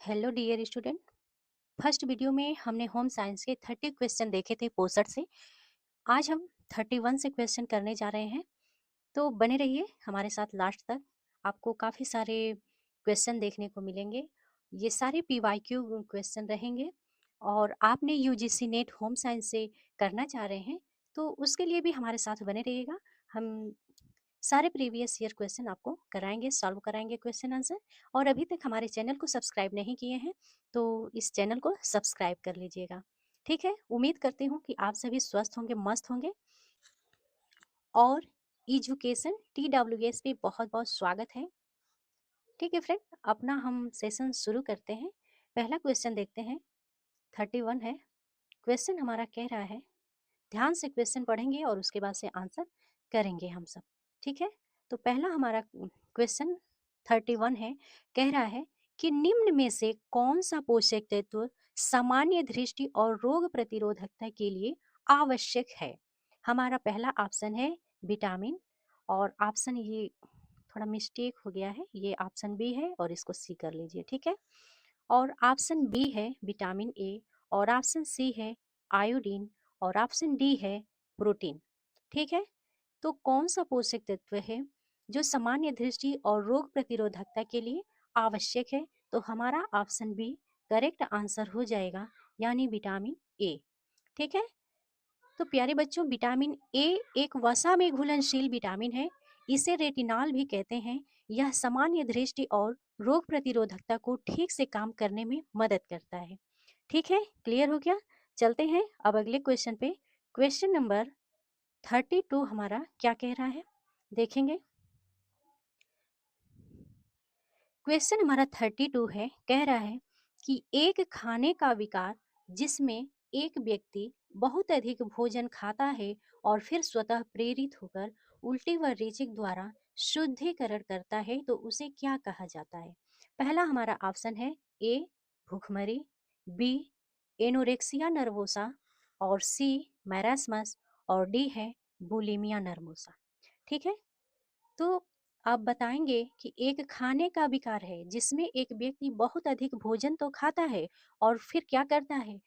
Hello dear student. First video में हमने home science के 30 क्वेश्चन देखे थे पोस्टर से। आज हम 31 से क्वेश्चन करने जा रहे हैं, तो बने रहिए हमारे साथ लास्ट तक। आपको काफ़ी सारे क्वेश्चन देखने को मिलेंगे। ये सारे पीवाईक्यू क्वेश्चन रहेंगे और आपने यूजीसी नेट होम साइंस से करना चाह रहे हैं तो उसके लिए भी हमारे साथ बने रहिएगा। हम सारे प्रीवियस ईयर क्वेश्चन आपको कराएंगे, सॉल्व कराएंगे क्वेश्चन आंसर। और अभी तक हमारे चैनल को सब्सक्राइब नहीं किए हैं तो इस चैनल को सब्सक्राइब कर लीजिएगा। ठीक है, उम्मीद करती हूँ कि आप सभी स्वस्थ होंगे, मस्त होंगे। और एजुकेशन TWS पे बहुत बहुत स्वागत है। ठीक है फ्रेंड, अपना हम सेशन शुरू करते हैं। पहला क्वेश्चन देखते हैं, 31 है। क्वेश्चन हमारा कह रहा है, ध्यान से क्वेश्चन पढ़ेंगे और उसके बाद से आंसर करेंगे हम सब। ठीक है, तो पहला हमारा क्वेश्चन 31 है, कह रहा है कि निम्न में से कौन सा पोषक तत्व सामान्य दृष्टि और रोग प्रतिरोधकता के लिए आवश्यक है। हमारा पहला ऑप्शन है विटामिन, और ऑप्शन ये थोड़ा मिस्टेक हो गया है, ये ऑप्शन बी है और इसको सी कर लीजिए। ठीक है, और ऑप्शन बी है विटामिन ए, और ऑप्शन सी है आयोडीन, और ऑप्शन डी है प्रोटीन। ठीक है, तो कौन सा पोषक तत्व है जो सामान्य दृष्टि और रोग प्रतिरोधकता के लिए आवश्यक है, तो हमारा ऑप्शन बी करेक्ट आंसर हो जाएगा, यानी विटामिन ए। ठीक है, तो प्यारे बच्चों, विटामिन ए एक वसा में घुलनशील विटामिन है। इसे रेटिनॉल भी कहते हैं। यह सामान्य दृष्टि और रोग प्रतिरोधकता को ठीक से काम करने में मदद करता है। ठीक है, क्लियर हो गया। चलते हैं अब अगले क्वेश्चन पे। क्वेश्चन नंबर 32 हमारा क्या कह रहा है, देखेंगे। क्वेश्चन हमारा 32 है, कह रहा है कि एक खाने का विकार जिसमें एक व्यक्ति बहुत अधिक भोजन खाता है और फिर स्वतः प्रेरित होकर उल्टी व रेचक द्वारा शुद्धिकरण करता है, तो उसे क्या कहा जाता है। पहला हमारा ऑप्शन है ए भूखमरी, बी एनोरेक्सिया नर्वोसा, और सी मैरास्मस, और डी है बुलिमिया नर्वोसा। ठीक है, तो आप बताएंगे कि एक खाने का विकार है जिसमें एक व्यक्ति बहुत अधिक भोजन तो खाता है और फिर क्या करता है,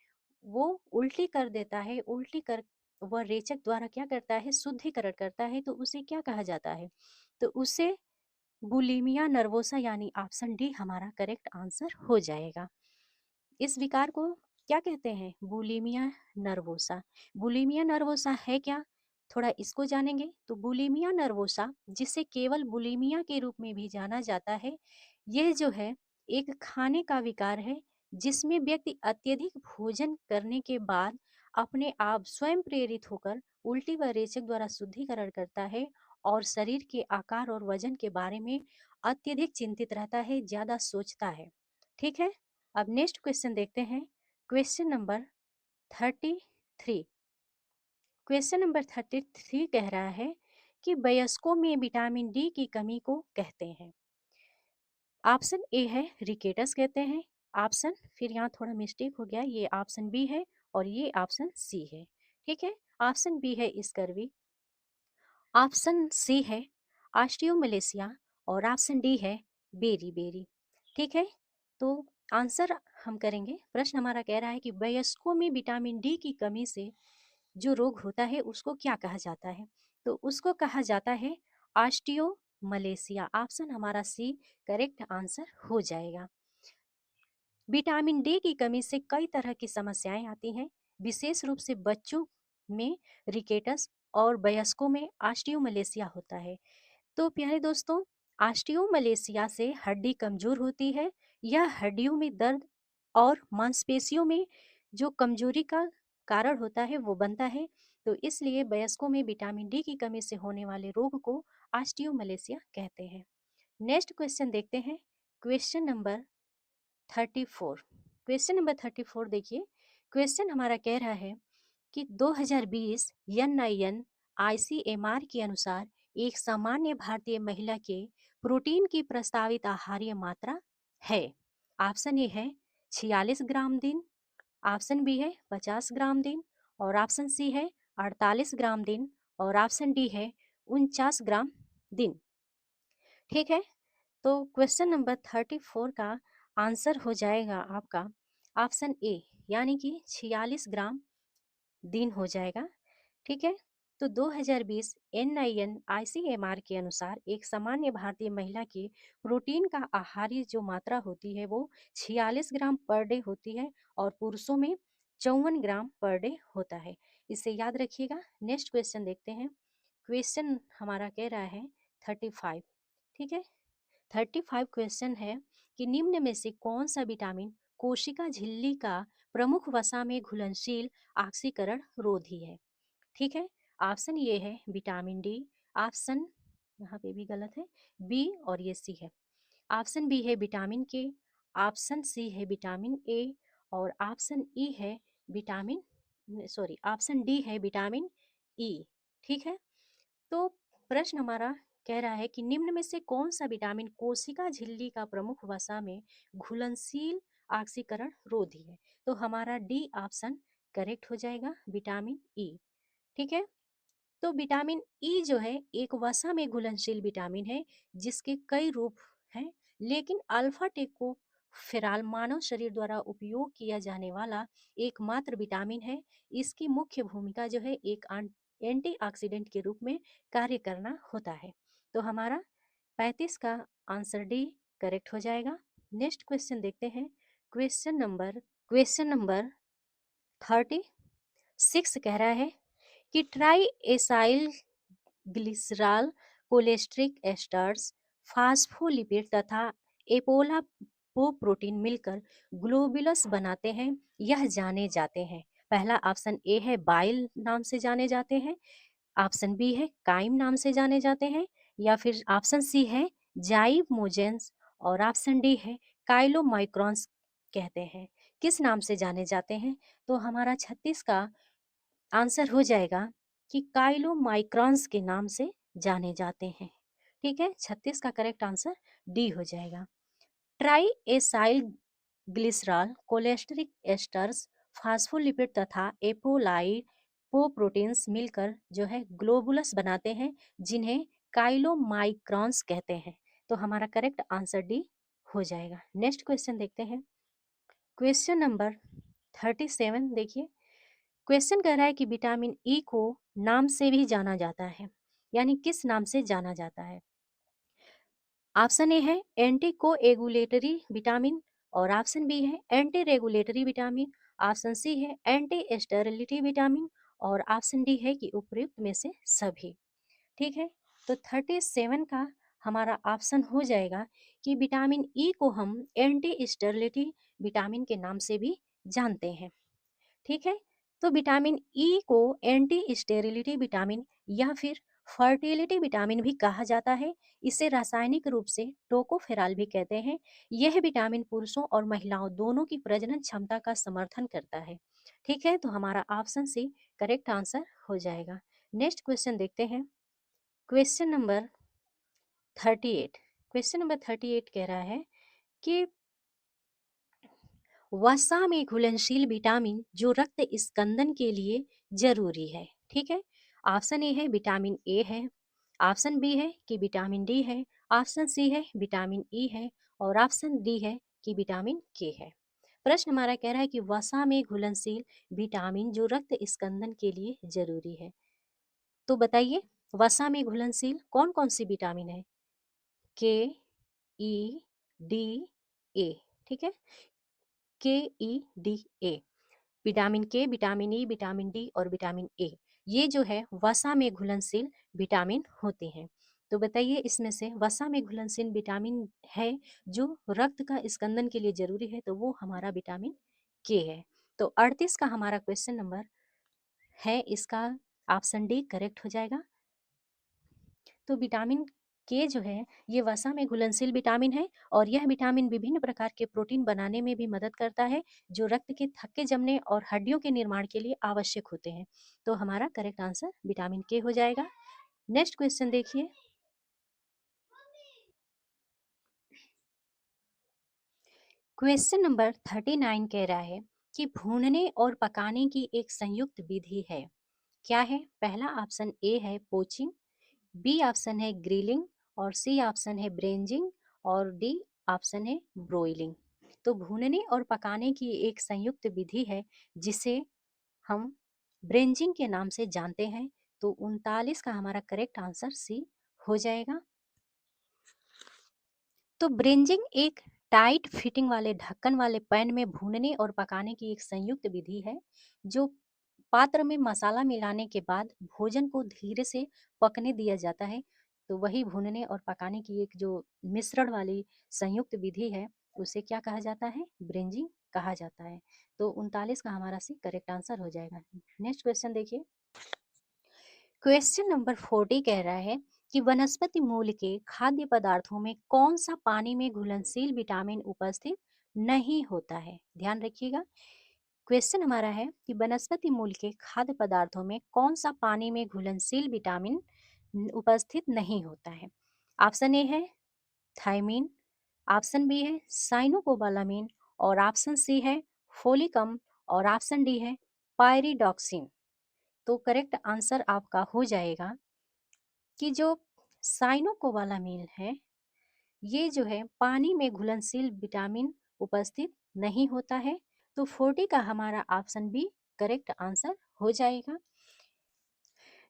वो उल्टी कर देता है। उल्टी कर वह रेचक द्वारा क्या करता है, शुद्धिकरण करता है, तो उसे क्या कहा जाता है, तो उसे बुलिमिया नर्वोसा, यानी ऑप्शन डी हमारा करेक्ट आंसर हो जाएगा। इस विकार को क्या कहते हैं, बुलिमिया नर्वोसा। बुलिमिया नर्वोसा है क्या, थोड़ा इसको जानेंगे। तो बुलिमिया नर्वोसा, जिसे केवल बुलिमिया के रूप में भी जाना जाता है, यह जो है एक खाने का विकार है जिसमें व्यक्ति अत्यधिक भोजन करने के बाद अपने आप स्वयं प्रेरित होकर उल्टी व रेचक द्वारा शुद्धिकरण करता है और शरीर के आकार और वजन के बारे में अत्यधिक चिंतित रहता है, ज्यादा सोचता है। ठीक है, अब नेक्स्ट क्वेश्चन देखते हैं। Question number 33। क्वेश्चन नंबर 33 कह रहा है कि वयस्कों में विटामिन डी की कमी को कहते हैं। ऑप्शन ए है रिकेटस कहते हैं। ऑप्शन, फिर यहाँ थोड़ा मिस्टेक हो गया, ये ऑप्शन बी है और ये ऑप्शन सी है। ठीक है, ऑप्शन बी है स्कर्वी, ऑप्शन सी है ऑस्टियोमलेशिया, और ऑप्शन डी है बेरी बेरी। ठीक है, तो आंसर हम करेंगे। प्रश्न हमारा कह रहा है कि वयस्कों में विटामिन डी की कमी से जो रोग होता है उसको क्या कहा जाता है, तो उसको कहा जाता है ऑस्टियोमलेशिया। ऑप्शन हमारा सी करेक्ट आंसर हो जाएगा। विटामिन डी की कमी से कई तरह की समस्याएं आती हैं, विशेष रूप से बच्चों में रिकेटस और वयस्कों में ऑस्टियोमलेशिया होता है। तो प्यारे दोस्तों, ऑस्टियोमलेशिया से हड्डी कमजोर होती है। यह हड्डियों में दर्द और मांसपेशियों में जो कमजोरी का कारण होता है वो बनता है। तो इसलिए वयस्कों में विटामिन डी की कमी से होने वाले रोग को ऑस्टियोमलेशिया कहते हैं। नेक्स्ट क्वेश्चन देखते हैं। Question number 34। क्वेश्चन नंबर 34 देखिए। क्वेश्चन हमारा कह रहा है कि 2020 NIN ICMR के अनुसार एक सामान्य भारतीय महिला के प्रोटीन की प्रस्तावित आहार्य मात्रा है। ऑप्शन ए है 46 ग्राम दिन, ऑप्शन बी है 50 ग्राम दिन, और ऑप्शन सी है 48 ग्राम दिन, और ऑप्शन डी है 49 ग्राम दिन। ठीक है, तो क्वेश्चन नंबर 34 का आंसर हो जाएगा आपका ऑप्शन ए, यानी कि 46 ग्राम दिन हो जाएगा। ठीक है। तो 2020 NIN ICMR के अनुसार एक सामान्य भारतीय महिला की प्रोटीन का आहार्य जो मात्रा होती है वो 46 ग्राम पर डे होती है, और पुरुषों में 54 ग्राम पर डे होता है। इसे याद रखिएगा। नेक्स्ट क्वेश्चन देखते हैं। क्वेश्चन हमारा कह रहा है 35। ठीक है। 35 क्वेश्चन है कि निम्न में से कौन सा विटामिन कोशिका झिल्ली का प्रमुख वसा में घुलनशील ऑक्सीकरण रोधी है। ठीक है। ऑप्शन ये है विटामिन डी, ऑप्शन यहाँ पे भी गलत है, बी और ये सी है। ऑप्शन बी है विटामिन के, ऑप्शन सी है विटामिन ए, और ऑप्शन ई है विटामिन, सॉरी, ऑप्शन डी है विटामिन ई। ठीक है। तो प्रश्न हमारा कह रहा है कि निम्न में से कौन सा विटामिन कोशिका झिल्ली का प्रमुख वसा में घुलनशील ऑक्सीकरण रोधी है। तो हमारा डी ऑप्शन करेक्ट हो जाएगा, विटामिन ई। ठीक है। तो विटामिन ई जो है एक वसा में घुलनशील विटामिन है, जिसके कई रूप हैं, लेकिन अल्फा टेकोफेराल मानव शरीर द्वारा उपयोग किया जाने वाला एकमात्र विटामिन है। इसकी मुख्य भूमिका जो है एक एंटीऑक्सीडेंट के रूप में कार्य करना होता है। तो हमारा 35 का आंसर डी करेक्ट हो जाएगा। नेक्स्ट क्वेश्चन देखते हैं। क्वेश्चन नंबर 36 कह रहा है कि tri acyl glycerol cholesteric esters phospholipid तथा एपोला प्रोटीन मिलकर ग्लोबुलस बनाते हैं, यह जाने जाते हैं। पहला ऑप्शन ए है बाइल नाम से जाने जाते हैं, ऑप्शन बी है काइम नाम से जाने जाते हैं, या फिर ऑप्शन सी है जाइमोजेंस, और ऑप्शन डी है काइलोमाइक्रॉन्स कहते हैं। किस नाम से जाने जाते हैं। तो हमारा 36 का आंसर हो जाएगा कि काइलोमाइक्रॉन्स के नाम से जाने जाते हैं। ठीक है। 36 का करेक्ट आंसर डी हो जाएगा। Tri acyl glycerol cholesteric esters phospholipid तथा एपोलाइड प्रोटीन्स मिलकर जो है ग्लोबुलस बनाते हैं, जिन्हें काइलोमाइक्रॉन्स कहते हैं। तो हमारा करेक्ट आंसर डी हो जाएगा। नेक्स्ट क्वेश्चन देखते हैं। क्वेश्चन नंबर 37 देखिए। क्वेश्चन कह रहा है कि विटामिन ई को नाम से भी जाना जाता है, यानी किस नाम से जाना जाता है। ऑप्शन ए है एंटी कोएगुलेटरी विटामिन, और ऑप्शन बी है anti regulatory vitamin, option C है एंटी स्टेरिलिटी विटामिन, और ऑप्शन डी है कि उपयुक्त में से सभी। ठीक है। तो 37 का हमारा ऑप्शन हो जाएगा कि विटामिन ई को हम एंटी स्टेरिलिटी विटामिन के नाम से भी जानते हैं। ठीक है। तो विटामिन ई को एंटी स्टेरिलिटी विटामिन या फिर फर्टिलिटी विटामिन भी कहा जाता है। इसे रासायनिक रूप से टोकोफेराल भी कहते हैं। यह विटामिन पुरुषों और महिलाओं दोनों की प्रजनन क्षमता का समर्थन करता है। ठीक है। तो हमारा ऑप्शन सी करेक्ट आंसर हो जाएगा। नेक्स्ट क्वेश्चन देखते हैं। Question number 38। क्वेश्चन नंबर 38 कह रहा है कि वसा में घुलनशील विटामिन जो रक्त स्कंदन के लिए जरूरी है। ठीक है। ऑप्शन ए है विटामिन ए है, ऑप्शन बी है कि विटामिन डी है, ऑप्शन सी है विटामिन ई है, और ऑप्शन डी है कि विटामिन के है। प्रश्न हमारा कह रहा है कि वसा में घुलनशील विटामिन जो रक्त स्कंदन के लिए जरूरी है। तो बताइए वसा में घुलनशील कौन कौन सी विटामिन है। के, ई, डी, ए। ठीक है। के, ई, डी, ए। विटामिन के, विटामिन ई, विटामिन डी और विटामिन ए, ये जो है वसा में घुलनशील विटामिन होते हैं। तो बताइए इसमें से वसा में घुलनशील विटामिन है जो रक्त का स्कंदन के लिए जरूरी है, तो वो हमारा विटामिन के है। तो 38 का हमारा क्वेश्चन नंबर है, इसका ऑप्शन डी करेक्ट हो जाएगा। तो विटामिन के जो है ये वसा में घुलनशील विटामिन है, और यह विटामिन विभिन्न प्रकार के प्रोटीन बनाने में भी मदद करता है, जो रक्त के थक्के जमने और हड्डियों के निर्माण के लिए आवश्यक होते हैं। तो हमारा करेक्ट आंसर विटामिन के हो जाएगा। नेक्स्ट क्वेश्चन देखिए। क्वेश्चन नंबर 39 कह रहा है कि भूनने और पकाने की एक संयुक्त विधि है। क्या है। पहला ऑप्शन ए है पोचिंग, बी ऑप्शन है ग्रिलिंग, और सी ऑप्शन है ब्रेंजिंग, और डी ऑप्शन है ब्रोइलिंग। तो भूनने और पकाने की एक संयुक्त विधि है जिसे हम ब्रेंजिंग के नाम से जानते हैं। तो 39 का हमारा करेक्ट आंसर सी हो जाएगा। तो ब्रेंजिंग एक टाइट फिटिंग वाले ढक्कन वाले पैन में भूनने और पकाने की एक संयुक्त विधि है जो पात्र में मसाला मिलाने के बाद भोजन को धीरे से पकने दिया जाता है। तो वही भूनने और पकाने की एक जो मिश्रण वाली संयुक्त विधि है उसे क्या कहा जाता है? ब्रेंजिंग कहा जाता है। तो 39 का हमारा सी करेक्ट आंसर हो जाएगा। नेक्स्ट क्वेश्चन देखिए। क्वेश्चन नंबर 40 कह रहा है कि वनस्पति मूल के खाद्य पदार्थों में कौन सा पानी में घुलनशील विटामिन उपस्थित नहीं होता है? ध्यान रखिएगा। क्वेश्चन हमारा है कि वनस्पति मूल के खाद्य पदार्थों में कौन सा पानी में घुलनशील विटामिन उपस्थित नहीं होता है? ऑप्शन ए है थायमीन, ऑप्शन बी है साइनोकोबालामीन और ऑप्शन सी है फोलिकम और ऑप्शन डी है पायरिडॉक्सिन। तो करेक्ट आंसर आपका हो जाएगा कि जो साइनोकोबालामिन है ये जो है पानी में घुलनशील विटामिन उपस्थित नहीं होता है। तो 40 का हमारा ऑप्शन बी करेक्ट आंसर हो जाएगा।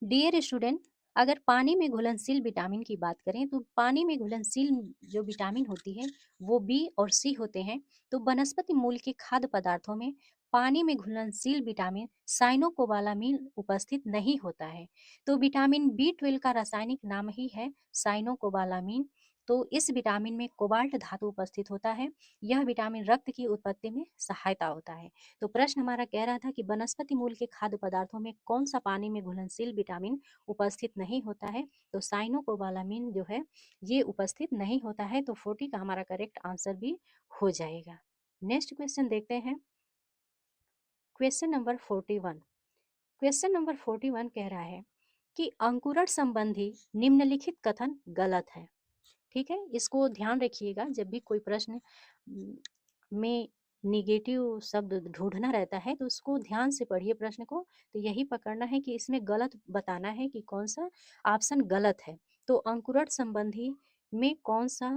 डियर स्टूडेंट, अगर पानी में घुलनशील विटामिन की बात करें तो पानी में घुलनशील जो विटामिन होती है वो बी और सी होते हैं। तो वनस्पति मूल के खाद्य पदार्थों में पानी में घुलनशील विटामिन साइनोकोबालामिन उपस्थित नहीं होता है। तो विटामिन बी 12 का रासायनिक नाम ही है साइनोकोबालामिन। तो इस विटामिन में कोबाल्ट धातु उपस्थित होता है। यह विटामिन रक्त की उत्पत्ति में सहायता होता है। तो प्रश्न हमारा कह रहा था कि वनस्पति मूल के खाद्य पदार्थों में कौन सा पानी में घुलनशील विटामिन उपस्थित नहीं होता है? तो साइनोकोबालामिन जो है ये उपस्थित नहीं होता है। तो 40 का हमारा करेक्ट आंसर भी हो जाएगा। नेक्स्ट क्वेश्चन देखते हैं। Question number 41। क्वेश्चन नंबर 41 कह रहा है कि अंकुरण संबंधी निम्नलिखित कथन गलत है। ठीक है, इसको ध्यान रखिएगा जब भी कोई प्रश्न में निगेटिव शब्द ढूंढना रहता है तो उसको ध्यान से पढ़िए प्रश्न को। तो यही पकड़ना है कि इसमें गलत बताना है कि कौन सा ऑप्शन गलत है। तो अंकुरण संबंधी में कौन सा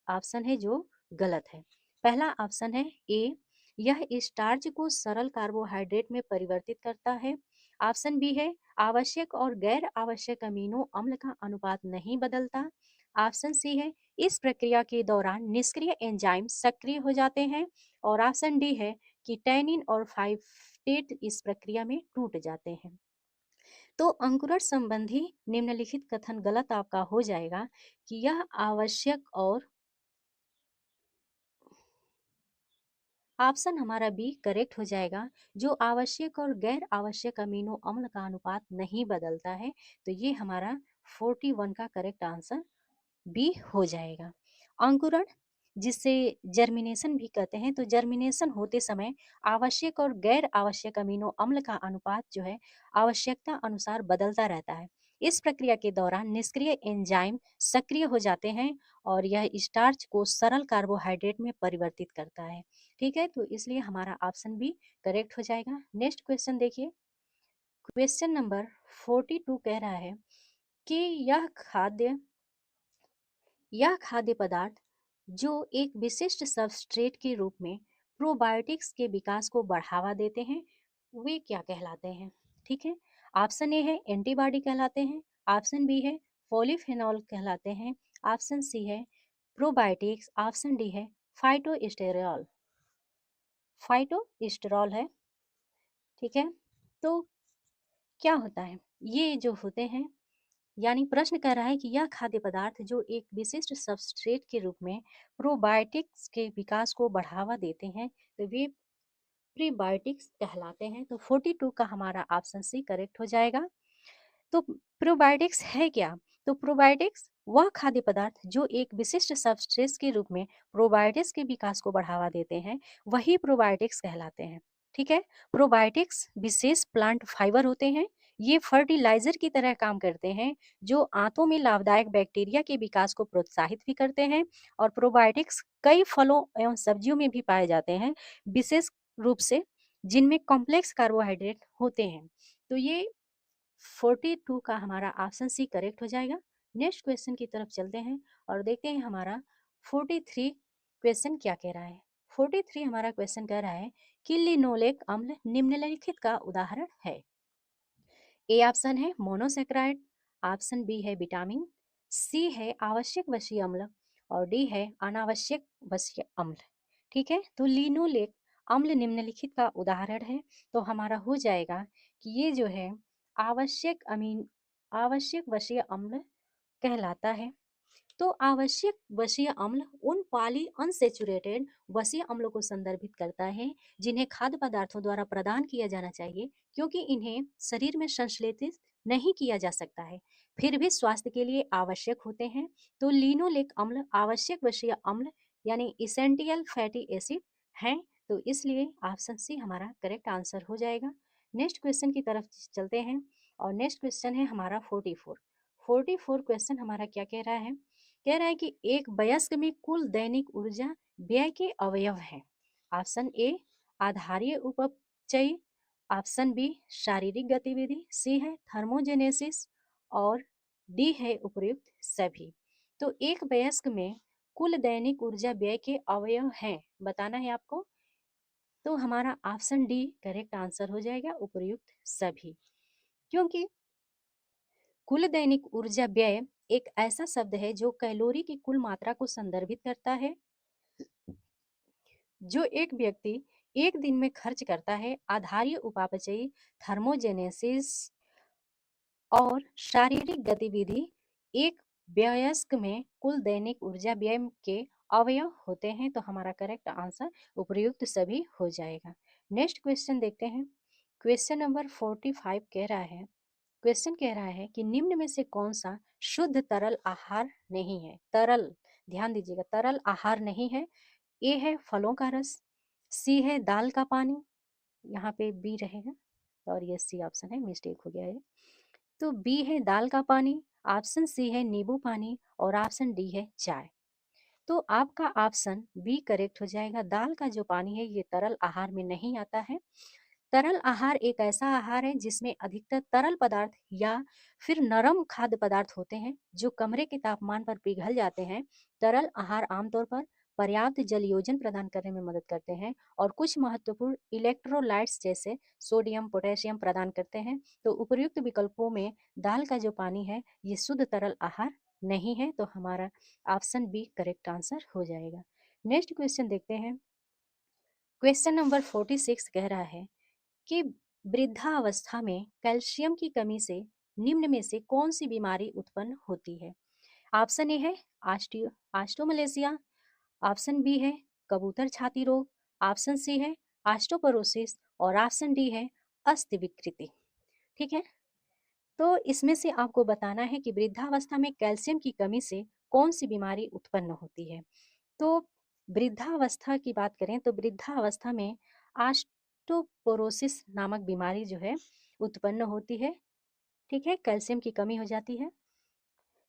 ऑप्शन है जो गलत है? पहला ऑप्शन है ए, यह स्टार्च को सरल कार्बोहाइड्रेट में परिवर्तित करता है। ऑप्शन बी है आवश्यक और गैर आवश्यक अमीनो अम्ल का अनुपात नहीं बदलता। ऑप्शन सी है इस प्रक्रिया के दौरान निष्क्रिय एंजाइम सक्रिय हो जाते हैं। और ऑप्शन डी है कि टैनिन और फाइटेट इस प्रक्रिया में टूट जाते हैं। तो अंकुरण संबंधी निम्नलिखित कथन गलत आपका हो जाएगा कि यह आवश्यक और ऑप्शन हमारा बी करेक्ट हो जाएगा। जो आवश्यक और गैर आवश्यक अमीनो अम्ल का अनुपात नहीं बदलता है। तो ये हमारा 41 का करेक्ट आंसर बी हो जाएगा। अंकुरण जिसे जर्मिनेशन भी कहते हैं, तो जर्मिनेशन होते समय आवश्यक और गैर आवश्यक अमीनो अम्ल का अनुपात जो है आवश्यकता अनुसार बदलता रहता है। इस प्रक्रिया के दौरान निष्क्रिय एंजाइम सक्रिय हो जाते हैं और यह स्टार्च को सरल कार्बोहाइड्रेट में परिवर्तित करता है। ठीक है, तो इसलिए हमारा ऑप्शन बी करेक्ट हो जाएगा। नेक्स्ट क्वेश्चन देखिए। क्वेश्चन नंबर 42 कह रहा है कि यह खाद्य पदार्थ जो एक विशिष्ट सबस्ट्रेट के रूप में प्रोबायोटिक्स के विकास को बढ़ावा देते हैं वे क्या कहलाते हैं? ठीक है, ऑप्शन ए है एंटीबॉडी कहलाते हैं, ऑप्शन बी है पॉलीफेनॉल कहलाते हैं, ऑप्शन सी है प्रोबायोटिक्स, ऑप्शन डी है फाइटोस्टेरॉल। फाइटोस्टेरॉल है। ठीक है, तो क्या होता है? ये जो होते हैं, यानी प्रश्न कह रहा है कि यह खाद्य पदार्थ जो एक विशिष्ट सबस्ट्रेट के रूप में प्रोबायोटिक्स के विकास को बढ़ावा देते हैं तो वे प्रीबायोटिक्स कहलाते हैं। तो 42 का हमारा ऑप्शन सी करेक्ट हो जाएगा। तो प्रोबायोटिक्स है क्या? तो प्रोबायोटिक्स वह खाद्य पदार्थ जो एक विशिष्ट सबस्ट्रेट के रूप में प्रोबायोटिक्स के विकास को बढ़ावा देते हैं वही प्रोबायोटिक्स कहलाते हैं। ठीक है, प्रोबायोटिक्स विशेष प्लांट फाइबर होते हैं। ये फर्टिलाइजर की तरह काम करते हैं जो आंतों में लाभदायक बैक्टीरिया के विकास को प्रोत्साहित भी करते हैं। और प्रोबायोटिक्स कई फलों एवं सब्जियों में भी पाए जाते हैं, विशेष रूप से जिनमें कॉम्प्लेक्स कार्बोहाइड्रेट होते हैं। तो ये 42 का हमारा ऑप्शन सी करेक्ट हो जाएगा। नेक्स्ट क्वेश्चन की तरफ चलते हैं और देखते हैं हमारा 43 क्वेश्चन क्या कह रहा है। 43 हमारा क्वेश्चन कह रहा है कि लिनोलेक अम्ल निम्नलिखित का उदाहरण है। ए ऑप्शन है मोनोसेक्राइड, ऑप्शन बी है विटामिन, सी है आवश्यक वसीय अम्ल और डी है अनावश्यक वसीय अम्ल। ठीक है, तो लिनोलेक अम्ल निम्नलिखित का उदाहरण है, तो हमारा हो जाएगा कि ये जो है आवश्यक वसीय अम्ल कहलाता है। तो आवश्यक वसीय अम्ल उन पॉली अनसेचुरेटेड वसीय अम्लों को संदर्भित करता है जिन्हें खाद्य पदार्थों द्वारा प्रदान किया जाना चाहिए, क्योंकि इन्हें शरीर में संश्लेषित नहीं किया जा सकता है, फिर भी स्वास्थ्य के लिए आवश्यक होते हैं। तो लिनोलेक अम्ल आवश्यक वसीय अम्ल यानी इसेंशियल फैटी एसिड है, तो इसलिए ऑप्शन सी हमारा करेक्ट आंसर हो जाएगा। नेक्स्ट क्वेश्चन की तरफ चलते हैं और नेक्स्ट क्वेश्चन है हमारा 44 क्वेश्चन हमारा क्या कह रहा है, कह रहा है कि एक वयस्क में कुल दैनिक ऊर्जा व्यय के अवयव हैं। ऑप्शन ए आधारीय उपचय, ऑप्शन बी शारीरिक गतिविधि, सी है थर्मोजेनेसिस और डी है उपयुक्त सभी। तो एक वयस्क में कुल दैनिक ऊर्जा व्यय के अवयव हैं बताना है आपको, तो हमारा ऑप्शन डी करेक्ट आंसर हो जाएगा उपयुक्त सभी। क्योंकि कुल दैनिक ऊर्जा व्यय एक ऐसा शब्द है जो कैलोरी की कुल मात्रा को संदर्भित करता है जो एक व्यक्ति एक दिन में खर्च करता है। आधारीय उपापचयी, थर्मोजेनेसिस और शारीरिक गतिविधि एक वयस्क में कुल दैनिक ऊर्जा व्यय के अवयव होते हैं, तो हमारा करेक्ट आंसर उपयुक्त सभी हो जाएगा। नेक्स्ट क्वेश्चन देखते हैं। क्वेश्चन नंबर 45 कह रहा है, क्वेश्चन कह रहा है कि निम्न में से कौन सा शुद्ध तरल आहार नहीं है। तरल, ध्यान दीजिएगा, तरल आहार नहीं है। ए है फलों का रस, सी है दाल का पानी, यहाँ पे बी रहेगा और ये सी ऑप्शन है, मिस्टेक हो गया है। तो बी है दाल का पानी, ऑप्शन सी है नींबू पानी और ऑप्शन डी है चाय। तो आपका ऑप्शन बी करेक्ट हो जाएगा। दाल का जो पानी है ये तरल आहार में नहीं आता है। तरल आहार एक ऐसा आहार है जिसमें अधिकतर तरल पदार्थ या फिर नरम खाद्य पदार्थ होते हैं जो कमरे के तापमान पर पिघल जाते हैं। तरल आहार आमतौर पर पर्याप्त जल योजन प्रदान करने में मदद करते हैं और कुछ महत्वपूर्ण इलेक्ट्रोलाइट्स जैसे सोडियम पोटेशियम प्रदान करते हैं। तो उपयुक्त विकल्पों में दाल का जो पानी है ये शुद्ध तरल आहार नहीं है, तो हमारा ऑप्शन बी करेक्ट आंसर हो जाएगा। नेक्स्ट क्वेश्चन देखते हैं। क्वेश्चन नंबर 46 कह रहा है कि वृद्धावस्था में कैल्शियम की कमी से निम्न में से कौन सी बीमारी उत्पन्न होती है। ऑप्शन ए है आस्टोमलेशिया, ऑप्शन बी है कबूतर छाती रोग, ऑप्शन सी है ऑस्टोपोरोसिस और ऑप्शन डी है अस्थि विकृति। ठीक है, तो इसमें से आपको बताना है कि वृद्धावस्था में कैल्शियम की कमी से कौन सी बीमारी उत्पन्न होती है। तो वृद्धावस्था की बात करें तो वृद्धावस्था में ऑस्टोपोरोसिस नामक बीमारी जो है उत्पन्न होती है। ठीक है, कैल्शियम की कमी हो जाती है,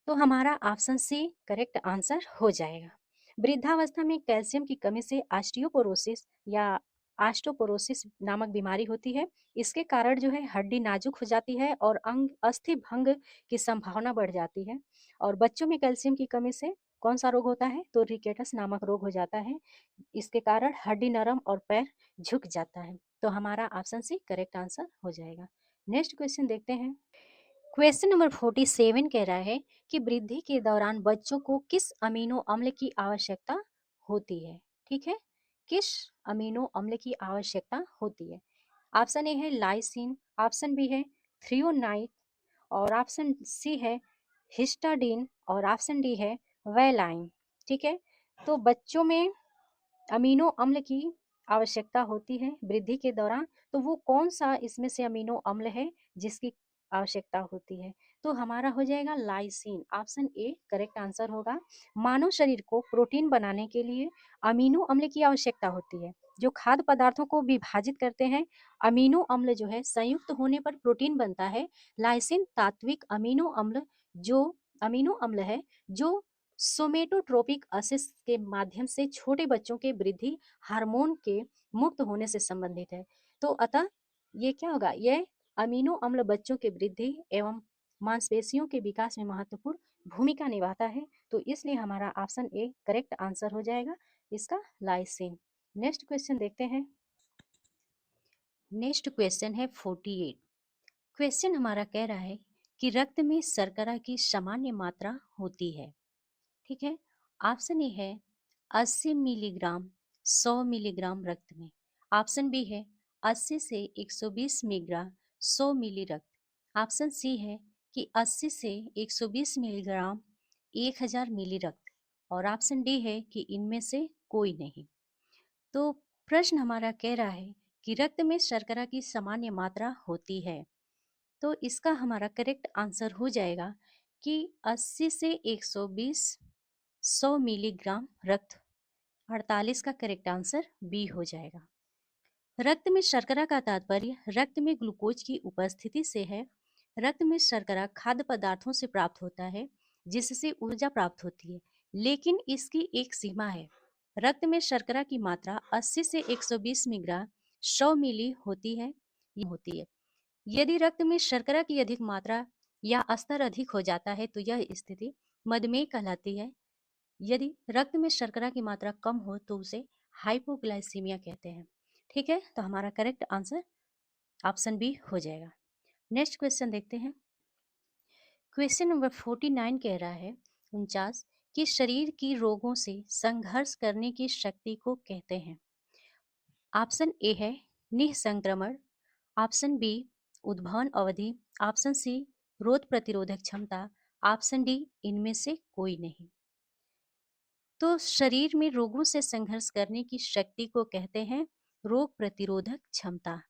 तो हमारा ऑप्शन सी करेक्ट आंसर हो जाएगा। वृद्धावस्था में कैल्शियम की कमी से ऑस्टियोपोरोसिस या ऑस्टोपोरोसिस नामक बीमारी होती है। इसके कारण जो है हड्डी नाजुक हो जाती है और अंग अस्थि भंग की संभावना बढ़ जाती है। और बच्चों में कैल्शियम की कमी से कौन सा रोग होता है, तो रिकेटस नामक रोग हो जाता है। इसके कारण हड्डी नरम और पैर झुक जाता है, तो हमारा ऑप्शन सी करेक्ट आंसर हो जाएगा। नेक्स्ट क्वेश्चन देखते हैं। क्वेश्चन नंबर 47 कह रहा है कि वृद्धि के दौरान बच्चों को किस अमीनो अम्ल की आवश्यकता होती है। ठीक है, किस अमीनो अम्ल की आवश्यकता होती है। ऑप्शन ए है लाइसिन, ऑप्शन बी है थ्रियोनाइट और ऑप्शन सी है हिस्टाडीन और ऑप्शन डी है वेलाइन। ठीक है, तो बच्चों में अमीनो अम्ल की आवश्यकता होती है वृद्धि के दौरान, तो वो कौन सा इसमें से अमीनो अम्ल है जिसकी आवश्यकता होती है, तो हमारा हो जाएगा lysine. Option A correct answer होगा। मानव शरीर को प्रोटीन बनाने के लिए अमीनो अम्ल की आवश्यकता होती है जो खाद्य पदार्थों को विभाजित करते हैं। अमीनो अम्ल जो है संयुक्त होने पर प्रोटीन बनता है। लाइसिन तात्विक अमीनो अम्ल है जो सोमेटोट्रोपिक असिस के माध्यम से छोटे बच्चों के वृद्धि हार्मोन के मुक्त होने से संबंधित है। तो अतः ये क्या होगा, ये अमीनो अम्ल बच्चों के वृद्धि एवं मांसपेशियों के विकास में महत्वपूर्ण भूमिका निभाता है, तो इसलिए हमारा ऑप्शन ए करेक्ट आंसर हो जाएगा इसका लाइसिन। नेक्स्ट क्वेश्चन देखते हैं। नेक्स्ट क्वेश्चन है 48। क्वेश्चन हमारा कह रहा है कि रक्त में शर्करा की सामान्य मात्रा होती है। ठीक है। ऑप्शन ए है 80 मिलीग्राम 100 मिलीग्राम रक्त में। ऑप्शन बी है 80 से 120 मिलीग्राम 100 मिली रक्त। ऑप्शन सी है कि 80 से 120 मिलीग्राम 1000 मिली रक्त। और ऑप्शन डी है कि इनमें से कोई नहीं। तो प्रश्न हमारा कह रहा है कि रक्त में शर्करा की सामान्य मात्रा होती है। तो इसका हमारा करेक्ट आंसर हो जाएगा कि 80 से 120 100 मिलीग्राम रक्त। 48 का करेक्ट आंसर बी हो जाएगा। रक्त में शर्करा का तात्पर्य रक्त में ग्लूकोज की उपस्थिति से है। रक्त में शर्करा खाद्य पदार्थों से प्राप्त होता है जिससे ऊर्जा प्राप्त होती है, लेकिन इसकी एक सीमा है। रक्त में शर्करा की मात्रा 80 से 120 मिलीग्राम 100 मिली होती है। यदि रक्त में शर्करा की अधिक मात्रा या स्तर अधिक हो जाता है तो यह स्थिति मधुमेह कहलाती है। यदि रक्त में शर्करा की मात्रा कम हो तो उसे हाइपोग्लाइसीमिया कहते हैं। ठीक है, तो हमारा करेक्ट आंसर ऑप्शन बी हो जाएगा। नेक्स्ट क्वेश्चन देखते हैं। क्वेश्चन नंबर 49 कह रहा है 49 कि शरीर की रोगों से संघर्ष करने की शक्ति को कहते हैं। ऑप्शन ए है निःसंक्रमण। ऑप्शन बी उद्भवन अवधि। ऑप्शन सी रोग प्रतिरोधक क्षमता। ऑप्शन डी इनमें से कोई नहीं। तो शरीर में रोगों से संघर्ष करने की शक्ति को कहते हैं रोग प्रतिरोधक क्षमता।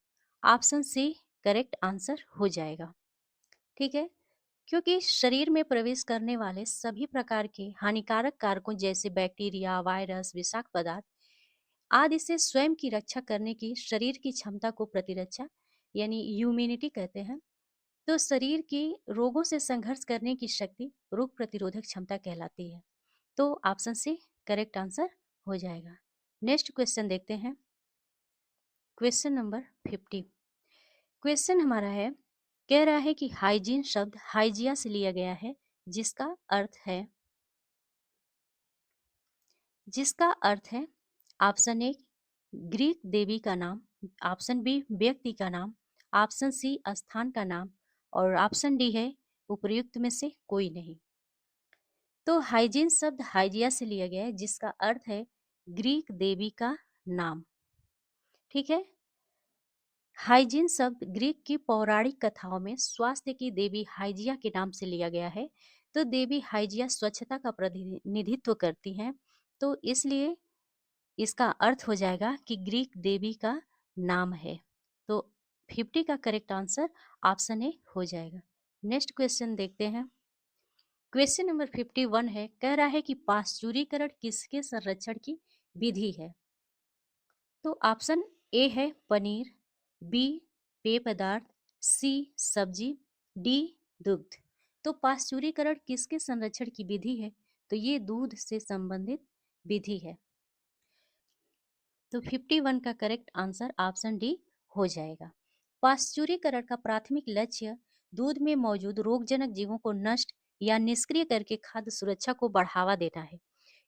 ऑप्शन सी करेक्ट आंसर हो जाएगा। ठीक है, क्योंकि शरीर में प्रवेश करने वाले सभी प्रकार के हानिकारक कारकों जैसे बैक्टीरिया, वायरस, विषाक्त पदार्थ आदि से स्वयं की रक्षा करने की शरीर की क्षमता को प्रतिरक्षा यानी इम्यूनिटी कहते हैं। तो शरीर की रोगों से संघर्ष करने की शक्ति रोग प्रतिरोधक क्षमता कहलाती है। तो ऑप्शन सी करेक्ट आंसर हो जाएगा। नेक्स्ट क्वेश्चन देखते हैं। Question number 50। क्वेश्चन हमारा है कह रहा है कि हाइजीन शब्द हाइजिया से लिया गया है जिसका अर्थ है ऑप्शन ए ग्रीक देवी का नाम। ऑप्शन बी व्यक्ति का नाम। ऑप्शन सी स्थान का नाम। और ऑप्शन डी है उपर्युक्त में से कोई नहीं। तो हाइजीन शब्द हाइजिया से लिया गया है जिसका अर्थ है ग्रीक देवी का नाम। ठीक है, हाइजीन शब्द ग्रीक की पौराणिक कथाओं में स्वास्थ्य की देवी हाइजिया के नाम से लिया गया है। तो देवी हाइजिया स्वच्छता का प्रतिनिधित्व करती हैं, तो इसलिए इसका अर्थ हो जाएगा कि ग्रीक देवी का नाम है। तो 50 का करेक्ट आंसर ऑप्शन ए हो जाएगा। नेक्स्ट क्वेश्चन देखते हैं। क्वेश्चन नंबर 51 है कह रहा है कि पाश्चुरीकरण किसके संरक्षण की विधि है। तो ऑप्शन ए है पनीर, बी पेय पदार्थ, सी सब्जी, डी दुग्ध। तो पाश्चुरीकरण किसके संरक्षण की विधि है, तो ये दूध से संबंधित विधि है। तो 51 का करेक्ट आंसर ऑप्शन डी हो जाएगा। पाश्चुरीकरण का प्राथमिक लक्ष्य दूध में मौजूद रोगजनक जीवों को नष्ट या निष्क्रिय करके खाद्य सुरक्षा को बढ़ावा देना है।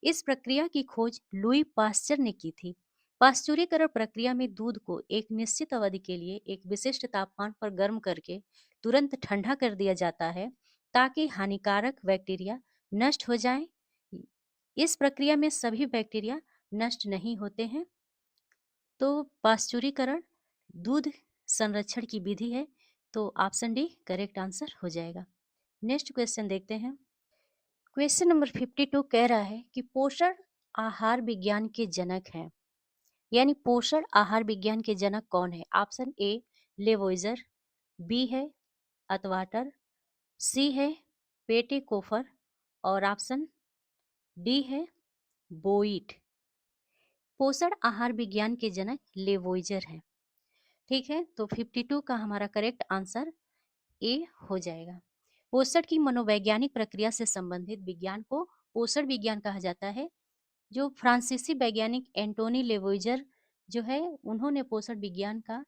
इस प्रक्रिया की खोज लुई पाश्चर ने की थी। पाश्चुरीकरण प्रक्रिया में दूध को एक निश्चित अवधि के लिए एक विशिष्ट तापमान पर गर्म करके तुरंत ठंडा कर दिया जाता है ताकि हानिकारक बैक्टीरिया नष्ट हो जाएं। इस प्रक्रिया में सभी बैक्टीरिया नष्ट नहीं होते हैं। तो पाश्चुरीकरण दूध संरक्षण की विधि है, तो ऑप्शन डी करेक्ट आंसर हो जाएगा। नेक्स्ट क्वेश्चन देखते हैं। क्वेश्चन नंबर 52 कह रहा है कि पोषण आहार विज्ञान के जनक हैं, यानी पोषण आहार विज्ञान के जनक कौन है। ऑप्शन ए लेवोइजर, बी है अतवाटर, सी है पेटे कोफर और ऑप्शन डी है बोइट। पोषण आहार विज्ञान के जनक लेवोइजर है। ठीक है, तो 52 का हमारा करेक्ट आंसर ए हो जाएगा। पोषण की मनोवैज्ञानिक प्रक्रिया से संबंधित विज्ञान को पोषण विज्ञान कहा जाता है। जो फ्रांसीसी वैज्ञानिक एंटोनी लेवोइजर जो है उन्होंने पोषण विज्ञान का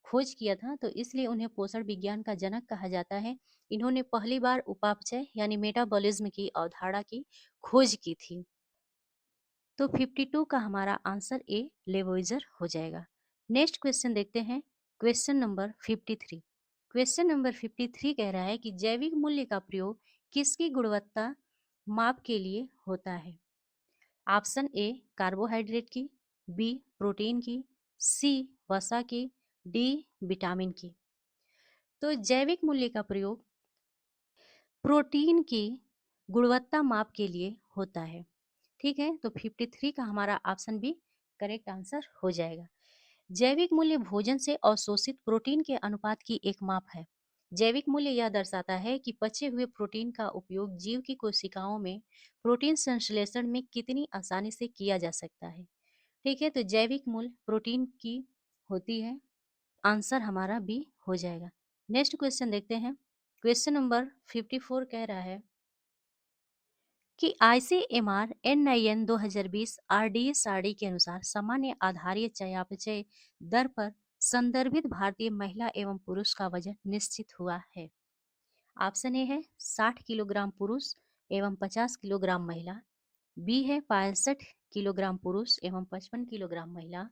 खोज किया था, तो इसलिए उन्हें पोषण विज्ञान का जनक कहा जाता है। इन्होंने पहली बार उपापचय यानी मेटाबॉलिज्म की अवधारणा की खोज की थी। तो 52 का हमारा आंसर ए लेवोइजर हो जाएगा। नेक्स्ट क्वेश्चन देखते हैं, क्वेश्चन नंबर 53। क्वेश्चन नंबर 53 कह रहा है कि जैविक मूल्य का प्रयोग किसकी गुणवत्ता माप के लिए होता है? ऑप्शन ए कार्बोहाइड्रेट की, बी प्रोटीन की, सी वसा की, डी विटामिन की। तो जैविक मूल्य का प्रयोग प्रोटीन की गुणवत्ता माप के लिए होता है। ठीक है, तो 53 का हमारा ऑप्शन बी करेक्ट आंसर हो जाएगा। जैविक मूल्य भोजन से अवशोषित प्रोटीन के अनुपात की एक माप है। जैविक मूल्य यह दर्शाता है कि पचे हुए प्रोटीन का उपयोग जीव की कोशिकाओं में प्रोटीन संश्लेषण में कितनी आसानी से किया जा सकता है। ठीक है, तो जैविक मूल्य प्रोटीन की होती है, आंसर हमारा बी हो जाएगा। नेक्स्ट क्वेश्चन देखते हैं, क्वेश्चन नंबर 54 कह रहा है कि ICMR NIN 2020 RDS सारणी के अनुसार सामान्य आधारीय चयापचय दर पर संदर्भित भारतीय महिला एवं पुरुष का वजन निश्चित हुआ है। ऑप्शन ए है 60 किलोग्राम पुरुष एवं 50 किलोग्राम महिला, बी है 65 किलोग्राम पुरुष एवं 55 किलोग्राम महिला,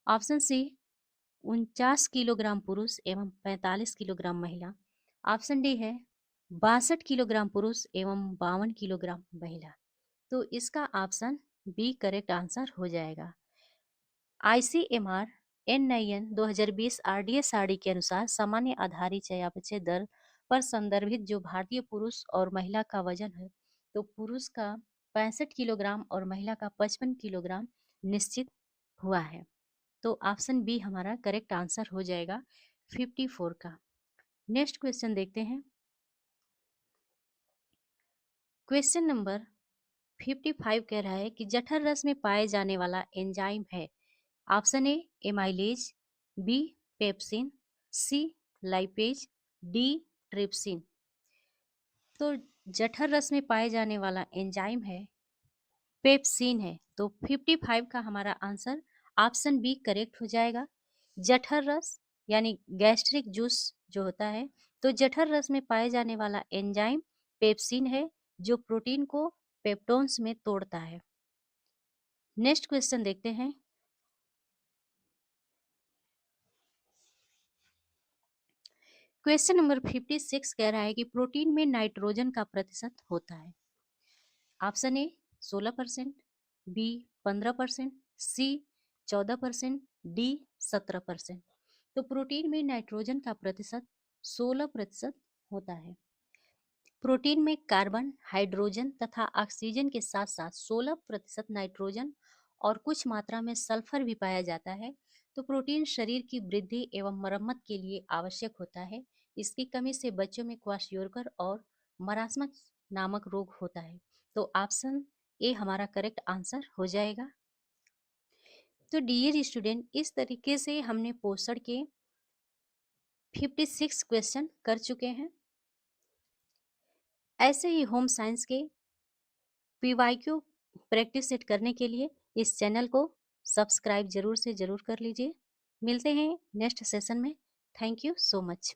ऑप्शन सी 49 किलोग्राम पुरुष एवं 45 किलोग्राम महिला, ऑप्शन डी है 62 किलोग्राम पुरुष एवं 52 किलोग्राम महिला। तो इसका ऑप्शन बी करेक्ट आंसर हो जाएगा। ICMR NIN 2020 RDS सारणी के अनुसार सामान्य आधारित चयापचय दर पर संदर्भित जो भारतीय पुरुष और महिला का वजन है, तो पुरुष का 65 किलोग्राम और महिला का 55 किलोग्राम निश्चित हुआ है। तो ऑप्शन बी हमारा करेक्ट आंसर हो जाएगा 54 का। नेक्स्ट क्वेश्चन देखते हैं, क्वेश्चन नंबर 55 कह रहा है कि जठर रस में पाए जाने वाला एंजाइम है। Option A amylase, B pepsin, C lipase, D trypsin. तो जठर रस में पाए जाने वाला एंजाइम है पेप्सिन है। तो 55 का हमारा आंसर ऑप्शन बी करेक्ट हो जाएगा। जठर रस यानी गैस्ट्रिक जूस जो होता है, तो जठर रस में पाए जाने वाला एंजाइम पेप्सिन है जो प्रोटीन को पेप्टोन्स में तोड़ता है। नेक्स्ट क्वेश्चन देखते हैं, क्वेश्चन नंबर 56 कह रहा है कि प्रोटीन में नाइट्रोजन का प्रतिशत होता है। Option A 16%, B 15%, C 14%, D 17%। तो प्रोटीन में नाइट्रोजन का प्रतिशत 16% होता है। प्रोटीन में कार्बन, हाइड्रोजन तथा ऑक्सीजन के साथ साथ 16% नाइट्रोजन और कुछ मात्रा में सल्फर भी पाया जाता है। तो प्रोटीन शरीर की वृद्धि एवं मरम्मत के लिए आवश्यक होता है। इसकी कमी से बच्चों में क्वाशयोरकर और मरासमक नामक रोग होता है। तो ऑप्शन ए हमारा करेक्ट आंसर हो जाएगा। तो डियर स्टूडेंट, इस तरीके से हमने पोषण के 56 क्वेश्चन कर चुके हैं। ऐसे ही होम साइंस के PYQ प्रैक्टिस सेट करने के लिए इस चैनल को सब्सक्राइब जरूर से जरूर कर लीजिए। मिलते हैं नेक्स्ट सेशन में। Thank you so much.